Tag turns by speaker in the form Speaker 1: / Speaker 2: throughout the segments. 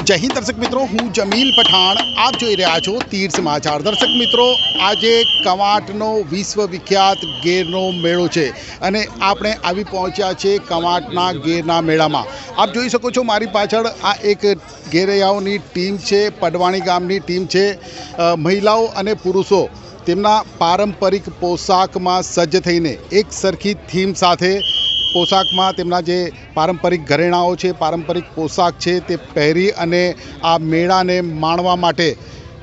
Speaker 1: જય હિન્દ દર્શક મિત્રો, હું જમીલ પઠાણ. આપ જોઈ રહ્યા છો તીર સમાચાર. દર્શક મિત્રો, આજે કવાંટનો વિશ્વવિખ્યાત ગેરનો મેળો છે અને આપણે આવી પહોંચ્યા છે કવાંટના ગેરના મેળામાં. આપ જોઈ શકો છો મારી પાછળ આ એક ગેરૈયાઓની ટીમ છે, પડવાણી ગામની ટીમ છે. મહિલાઓ અને પુરુષો તેમના પારંપરિક પોશાકમાં સજ્જ થઈને એક સરખી થીમ સાથે પોશાકમાં તેમના જે પારંપરિક ઘરેણાઓ છે, પારંપરિક પોશાક છે તે પહેરી અને આ મેળાને માણવા માટે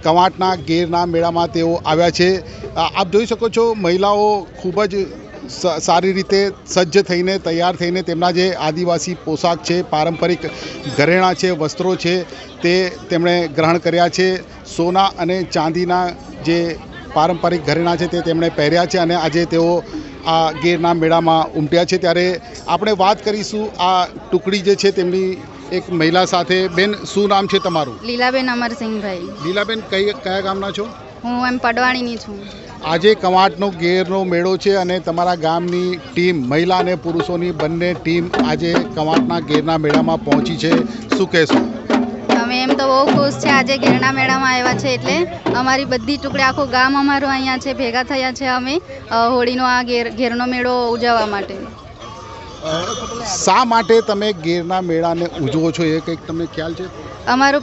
Speaker 1: કવાંટના ગેરના મેળામાં તેઓ આવ્યા છે. આપ જોઈ શકો છો મહિલાઓ ખૂબ જ સારી રીતે સજ્જ થઈને તૈયાર થઈને તેમના જે આદિવાસી પોશાક છે, પારંપરિક ઘરેણાં છે, વસ્ત્રો છે તે તેમણે ગ્રહણ કર્યા છે. સોના અને ચાંદીના જે પારંપરિક ઘરેણાં છે તે તેમણે પહેર્યા છે અને આજે તેઓ આ ગેરના મેળામાં ઉમટ્યા છે. ત્યારે આપણે વાત કરીશું આ ટુકડી જે છે તેમની એક મહિલા સાથે. બેન, શું નામ છે તમારું?
Speaker 2: લીલાબેન અમરસિંહભાઈ.
Speaker 1: લીલાબેન, કયા ગામના છો?
Speaker 2: હું એમ પડવાણીની છું.
Speaker 1: આજે કવાંટનો ગેરનો મેળો છે અને તમારા ગામની ટીમ, મહિલા અને પુરુષોની બંને ટીમ આજે કવાંટના ગેરના મેળામાં પહોંચી છે. શું કહેશો?
Speaker 2: અમે એમ તો બહુ ખુશ છે આજે ગેરના મેળામાં આવ્યા છે એટલે. અમારી બધી ટુકડી, આખું ગામ અમારું અહીંયા છે, ભેગા થયા છે અમે હોળીનો આ ગેરનો મેળો ઉજવવા માટે.
Speaker 1: શા માટે તમે ગેરના મેળાને ઉજવો છો એ કંઈક તમને ખ્યાલ છે?
Speaker 2: અમારું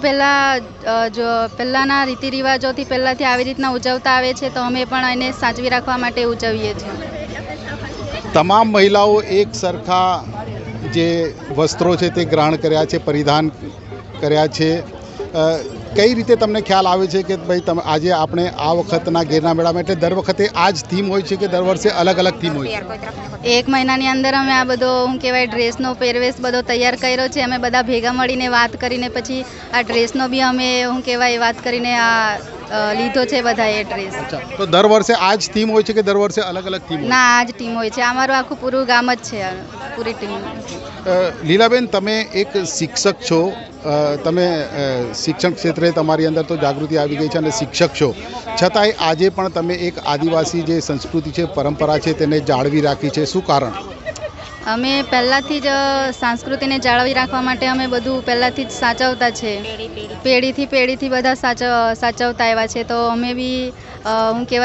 Speaker 2: પહેલાંના રીતિ રિવાજોથી પહેલાંથી આવી રીતના ઉજવતા આવે છે તો અમે પણ એને સાચવી રાખવા માટે ઉજવીએ છીએ.
Speaker 1: તમામ મહિલાઓ એક સરખા જે વસ્ત્રો છે તે ગ્રહણ કર્યા છે, પરિધાન કર્યા છે. કઈ રીતે તમને ખ્યાલ આવે છે કે ભાઈ તમે આજે આપણે આ વખતના ગેરના મેળામાં, એટલે દર વખતે આ જ થીમ હોય છે કે દર વર્ષે અલગ અલગ થીમ હોય છે?
Speaker 2: એક મહિનાની અંદર અમે આ બધો ડ્રેસનો પહેરવેશ બધો તૈયાર કર્યો છે. અમે બધા ભેગા મળીને વાત કરીને પછી આ ડ્રેસનો બી અમે વાત કરીને આ લીધો છે બધા એ ડ્રેસ.
Speaker 1: તો દર વર્ષે આ જ થીમ હોય છે કે દર વર્ષે અલગ અલગ થીમ?
Speaker 2: ના, આ જ ટીમ હોય છે. અમારું આખું પૂરું ગામ જ છે, પૂરી ટીમ.
Speaker 1: લીલાબેન, તમે એક શિક્ષક છો, તમે શિક્ષણ ક્ષેત્રે તમારી અંદર તો જાગૃતિ આવી ગઈ છે અને શિક્ષક છો, છતાંય આજે પણ તમે એક આદિવાસી જે સંસ્કૃતિ છે, પરંપરા છે તેને જાળવી રાખી છે. શું કારણ?
Speaker 2: અમે પહેલાંથી જ સંસ્કૃતિને જાળવી રાખવા માટે અમે બધું પહેલાંથી જ સાચવતા છે. પેઢીથી બધા સાચવતા આવ્યા છે. તો અમે બી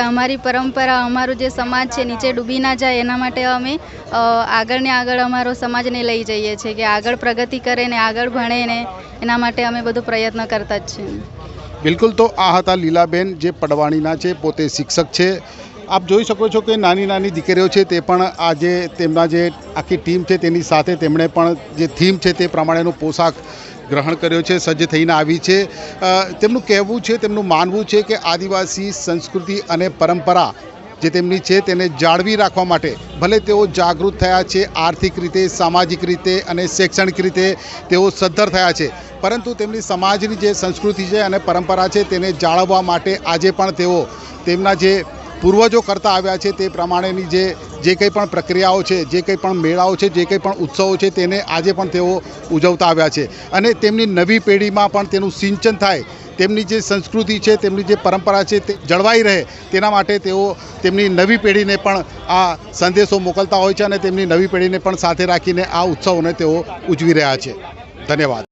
Speaker 2: અમારી પરંપરા, અમારું જે સમાજ છે નીચે ડૂબી ના જાય એના માટે અમે આગળ ને આગળ અમારો સમાજને લઈ જઈએ છીએ કે આગળ પ્રગતિ કરે ને આગળ ભણે ને એના માટે અમે બધું પ્રયત્ન કરતા જ છીએ.
Speaker 1: બિલકુલ. તો આ હતા લીલાબેન, જે પડવાણીના છે, પોતે શિક્ષક છે. આપ જોઈ શકો છો કે નાની નાની દીકરીઓ છે તે પણ આજે તેમના જે આખી ટીમ છે તેની સાથે તેમણે પણ જે થીમ છે તે પ્રમાણેનો પોશાક ગ્રહણ કર્યો છે, સજ્જ થઈને આવી છે. તેમનું કહેવું છે, તેમનું માનવું છે કે આદિવાસી સંસ્કૃતિ અને પરંપરા જે તેમની છે તેને જાળવી રાખવા માટે ભલે તેઓ જાગૃત થયા છે, આર્થિક રીતે, સામાજિક રીતે અને શૈક્ષણિક રીતે તેઓ સદ્ધર થયા છે, પરંતુ તેમની સમાજની જે સંસ્કૃતિ છે અને પરંપરા છે તેને જાળવવા માટે આજે પણ તેઓ તેમના જે પૂર્વજો કરતા આવ્યા છે તે પ્રમાણેની જે કંઈ પણ પ્રક્રિયાઓ છે, જે કંઈ પણ મેળાઓ છે, જે કંઈ પણ ઉત્સવો છે તેને આજે પણ તેઓ ઉજવતા આવ્યા છે અને તેમની નવી પેઢીમાં પણ તેનું સિંચન થાય, તેમની જે સંસ્કૃતિ છે, તેમની જે પરંપરા છે તે જળવાઈ રહે તેના માટે તેઓ તેમની નવી પેઢીને પણ આ સંદેશો મોકલતા હોય છે અને તેમની નવી પેઢીને પણ સાથે રાખીને આ ઉત્સવોને તેઓ ઉજવી રહ્યા છે. ધન્યવાદ.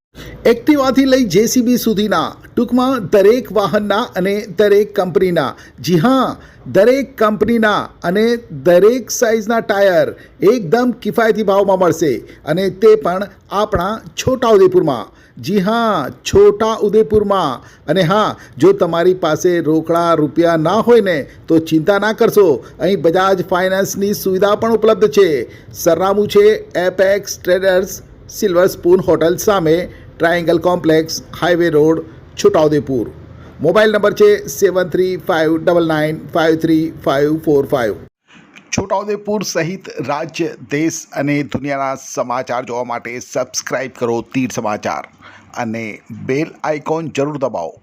Speaker 1: એક્ટિવાથી લઈ જેસીબી સુધીના, ટૂંકમાં દરેક વાહનના અને દરેક કંપનીના, જી હા, દરેક કંપનીના અને દરેક સાઇઝના ટાયર એકદમ કિફાયતી ભાવમાં મળશે અને તે પણ આપણા છોટાઉદેપુરમાં. જી હા, છોટાઉદેપુરમાં. અને હા, જો તમારી પાસે રોકડા રૂપિયા ના હોય ને તો ચિંતા ના કરશો, અહીં બજાજ ફાઇનાન્સની સુવિધા પણ ઉપલબ્ધ છે. સરનામું છે Apex traders, silver spoon hotel સામે, triangle complex, highway road, Chhotaudepur. Mobile number છે 7359953545. છોટાઉદેપુર સહિત રાજ્ય, દેશ અને દુનિયાના સમાચાર જોવા માટે સબસ્ક્રાઈબ કરો તીર સમાચાર અને બેલ આઇકોન જરૂર દબાવો.